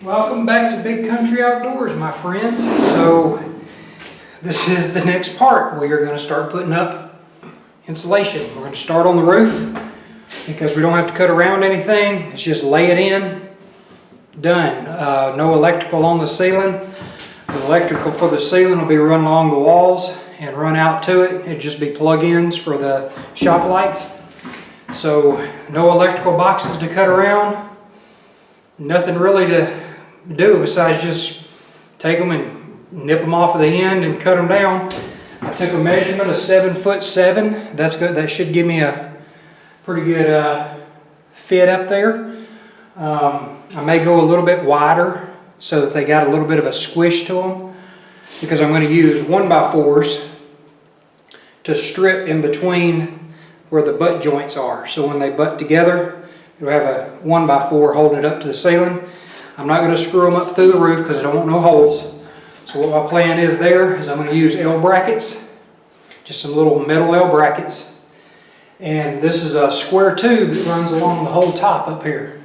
Welcome back to Big Country Outdoors, my friends. So this is the next part. We are going to start putting up insulation. We're going to start on the roof because we don't have to cut around anything. It's just lay it in, done. No electrical on the ceiling. The electrical for the ceiling will be run along the walls and run out to it. It'd just be plug-ins for the shop lights. So no electrical boxes to cut around. Nothing really to do besides just take them and nip them off of the end and cut them down. I took a measurement of 7'7". That's good. That should give me a pretty good fit up there. I may go a little bit wider so that they got a little bit of a squish to them, because I'm going to use 1x4s to strip in between where the butt joints are. So when they butt together, you'll have a 1x4 holding it up to the ceiling. I'm not going to screw them up through the roof because I don't want no holes. So what my plan is there is I'm going to use L brackets, just some little metal L brackets. And this is a square tube that runs along the whole top up here.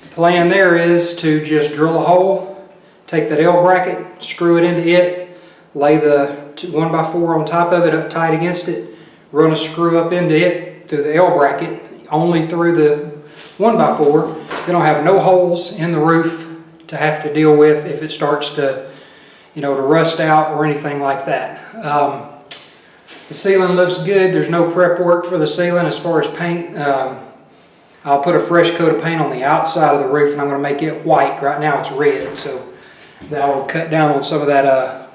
The plan there is to just drill a hole, take that L bracket, screw it into it, lay the 1x4 on top of it up tight against it, run a screw up into it through the L bracket, only through the 1x4. Then I'll have no holes in the roof to have to deal with if it starts to, to rust out or anything like that. The ceiling looks good. There's no prep work for the ceiling as far as paint. I'll put a fresh coat of paint on the outside of the roof, and I'm going to make it white. Right now it's red, so that will cut down on some of that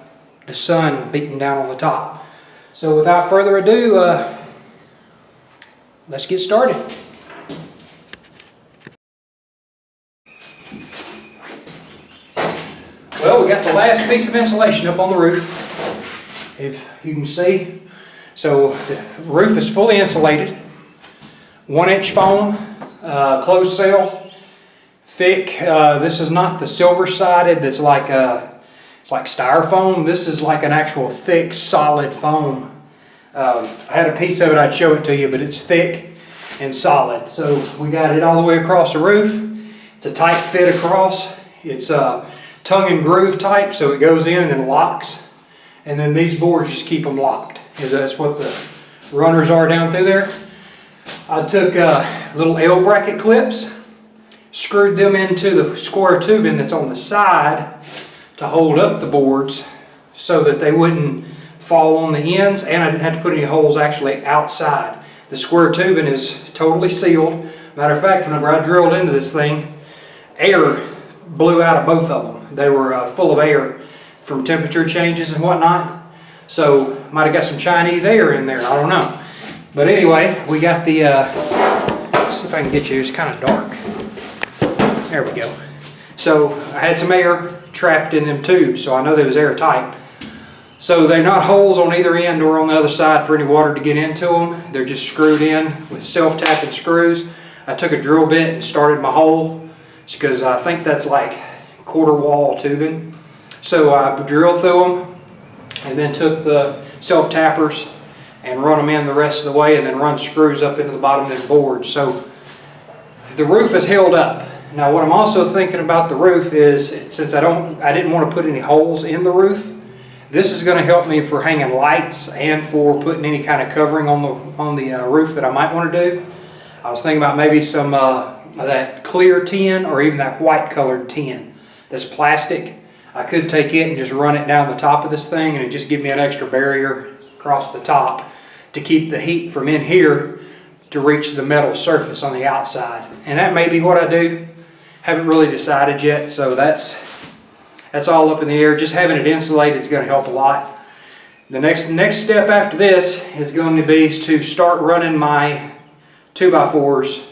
the sun beating down on the top. So without further ado, let's get started. Well, we got the last piece of insulation up on the roof, if you can see. So the roof is fully insulated. 1-inch foam, closed cell, thick. This is not the silver-sided that's like it's like styrofoam. This is like an actual thick, solid foam. If I had a piece of it, I'd show it to you, but it's thick and solid. So we got it all the way across the roof. It's a tight fit across. It's tongue and groove type, so it goes in and then locks, and then these boards just keep them locked, because that's what the runners are down through there. I took little L bracket clips, screwed them into the square tubing that's on the side to hold up the boards so that they wouldn't fall on the ends, and I didn't have to put any holes actually outside. The square tubing is totally sealed. Matter of fact, whenever I drilled into this thing, air blew out of both of them. They were full of air from temperature changes and whatnot. So might have got some Chinese air in there, I don't know. But anyway, we got the, let's see if I can get you, it's kind of dark. There we go. So I had some air trapped in them tubes, so I know they was airtight. So they're not holes on either end or on the other side for any water to get into them. They're just screwed in with self-tapping screws. I took a drill bit and started my hole, because I think that's like quarter wall tubing. So I drilled through them and then took the self-tappers and run them in the rest of the way, and then run screws up into the bottom of the board. So the roof is held up. Now what I'm also thinking about the roof is, since I didn't want to put any holes in the roof, this is going to help me for hanging lights and for putting any kind of covering on the roof that I might want to do. I was thinking about maybe some that clear tin, or even that white colored tin that's plastic. I could take it and just run it down the top of this thing, and it just give me an extra barrier across the top to keep the heat from in here to reach the metal surface on the outside. And that may be what I do. Haven't really decided yet, so that's all up in the air. Just having it insulated is going to help a lot. The next step after this is going to be to start running my 2x4s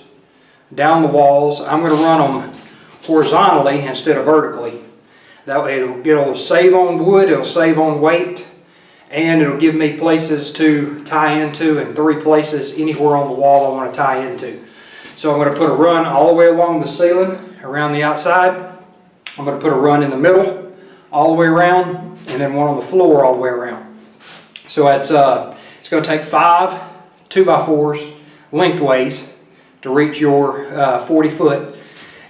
down the walls. I'm going to run them horizontally instead of vertically. That way it'll save on wood, it'll save on weight, and it'll give me places to tie into, and 3 places anywhere on the wall I want to tie into. So I'm going to put a run all the way along the ceiling, around the outside. I'm going to put a run in the middle, all the way around, and then one on the floor all the way around. So it's going to take 5 2x4s lengthways to reach your 40 foot.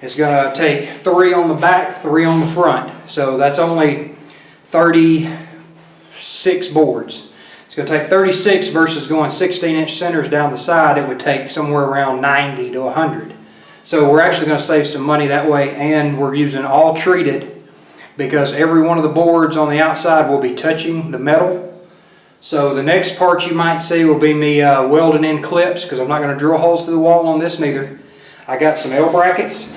It's gonna take 3 on the back, 3 on the front. So that's only 36 boards. It's gonna take 36 versus going 16-inch centers down the side. It would take somewhere around 90 to 100. So we're actually gonna save some money that way, and we're using all treated because every one of the boards on the outside will be touching the metal. So the next part you might see will be me welding in clips, because I'm not gonna drill holes through the wall on this neither. I got some L brackets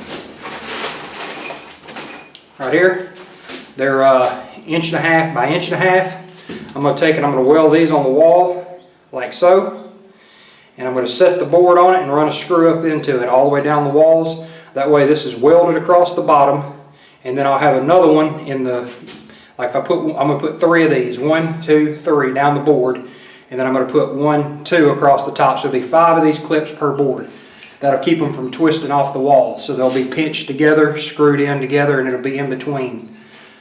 right here. They're 1.5 inches by 1.5 inches. I'm going to take it, I'm going to weld these on the wall like so, and I'm going to set the board on it and run a screw up into it all the way down the walls. That way this is welded across the bottom, and then I'll have another one in the, like if I'm going to put 3 of these, 1, 2, 3 down the board, and then I'm going to put 1, 2 across the top. So it'll be 5 of these clips per board. That'll keep them from twisting off the wall. So they'll be pinched together, screwed in together, and it'll be in between.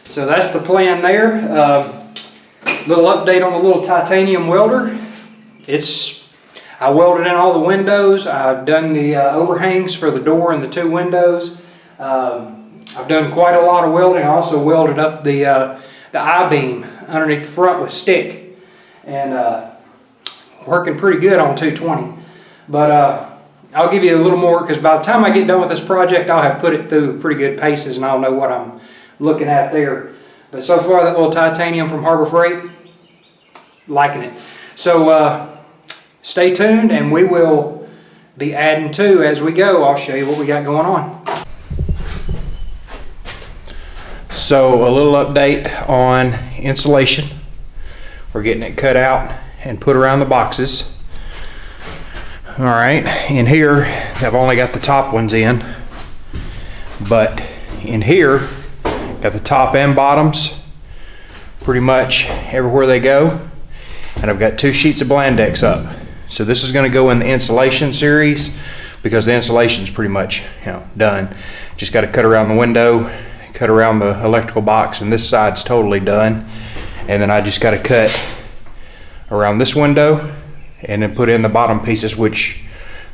So that's the plan there. Little update on the little titanium welder. I welded in all the windows. I've done the overhangs for the door and the 2 windows. I've done quite a lot of welding. I also welded up the I-beam underneath the front with stick, and working pretty good on 220. But I'll give you a little more, because by the time I get done with this project, I'll have put it through pretty good paces and I'll know what I'm looking at there. But so far, that little titanium from Harbor Freight, liking it. So stay tuned, and we will be adding to as we go. I'll show you what we got going on. So a little update on insulation. We're getting it cut out and put around the boxes. All right, in here, I've only got the top ones in, but in here, got the top and bottoms pretty much everywhere they go, and I've got 2 sheets of blandex up. So this is going to go in the insulation series, because the insulation is pretty much, done. Just got to cut around the window, cut around the electrical box, and this side's totally done. And then I just got to cut around this window and then put in the bottom pieces, which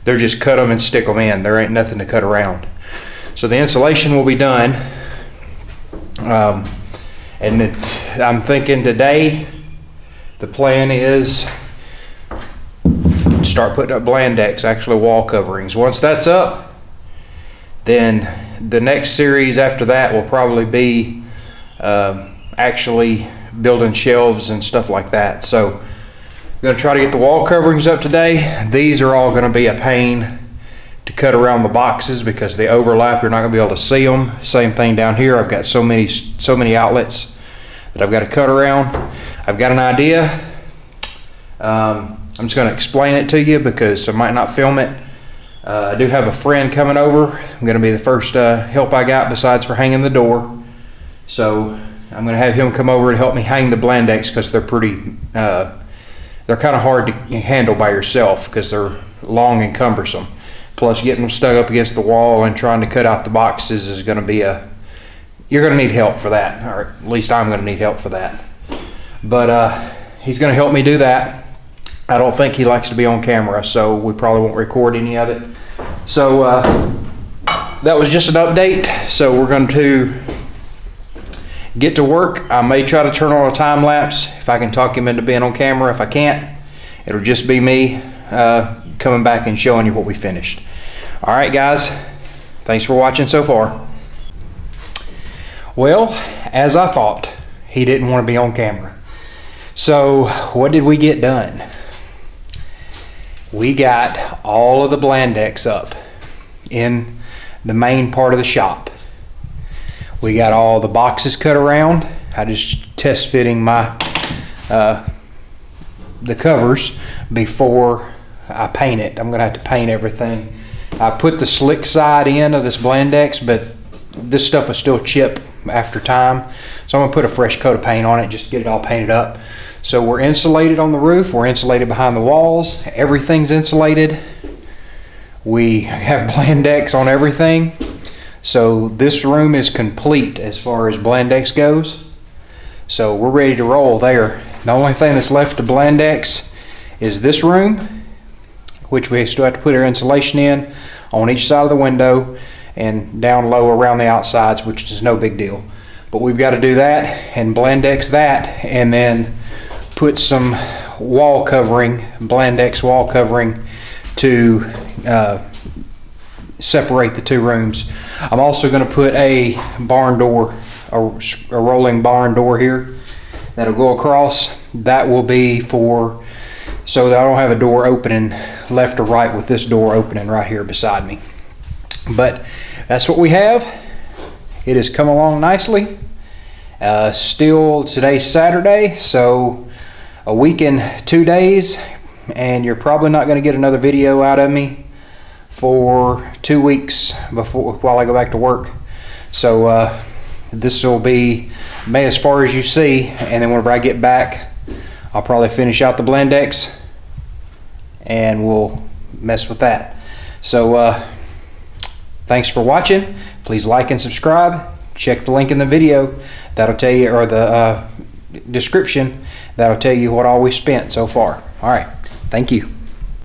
they're just cut them and stick them in. There ain't nothing to cut around. So the insulation will be done. And I'm thinking today, the plan is start putting up blandex, actually wall coverings. Once that's up, then the next series after that will probably be actually building shelves and stuff like that. So I'm going to try to get the wall coverings up today. These are all going to be a pain to cut around the boxes because they overlap. You're not going to be able to see them. Same thing down here. I've got so many outlets that I've got to cut around. I've got an idea. I'm just going to explain it to you because I might not film it. I do have a friend coming over. I'm going to be the first help I got besides for hanging the door. So I'm going to have him come over and help me hang the blandex because they're pretty, they're kind of hard to handle by yourself because they're long and cumbersome. Plus getting them stuck up against the wall and trying to cut out the boxes is going to be you're going to need help for that, or at least I'm going to need help for that. But he's going to help me do that. I don't think he likes to be on camera, so we probably won't record any of it. So that was just an update. So we're going to get to work. I may try to turn on a time lapse if I can talk him into being on camera. If I can't, it'll just be me coming back and showing you what we finished. All right, guys, thanks for watching so far. Well, as I thought, he didn't want to be on camera. So what did we get done? We got all of the blandex up in the main part of the shop. We got all the boxes cut around. I just test fitting my the covers before I paint it. I'm gonna have to paint everything. I put the slick side in of this blandex, but this stuff will still chip after time. So I'm gonna put a fresh coat of paint on it just to get it all painted up. So we're insulated on the roof, we're insulated behind the walls, everything's insulated. We have blandex on everything. So this room is complete as far as blandex goes. So we're ready to roll there. The only thing that's left to blandex is this room, which we still have to put our insulation in on each side of the window, and down low around the outsides, which is no big deal. But we've got to do that and blandex that, and then put some wall covering, blandex wall covering, to separate the two rooms. I'm also going to put a barn door, a rolling barn door here that'll go across. That will be for, so that I don't have a door opening left or right with this door opening right here beside me. But that's what we have. It has come along nicely. Still, today's Saturday, so a week and 2 days, and you're probably not going to get another video out of me for 2 weeks while I go back to work. So this will be May as far as you see, and then whenever I get back, I'll probably finish out the blandex and we'll mess with that. So thanks for watching. Please like and subscribe. Check the link in the video. That'll tell you, or the description, that'll tell you what all we spent so far. All right, thank you.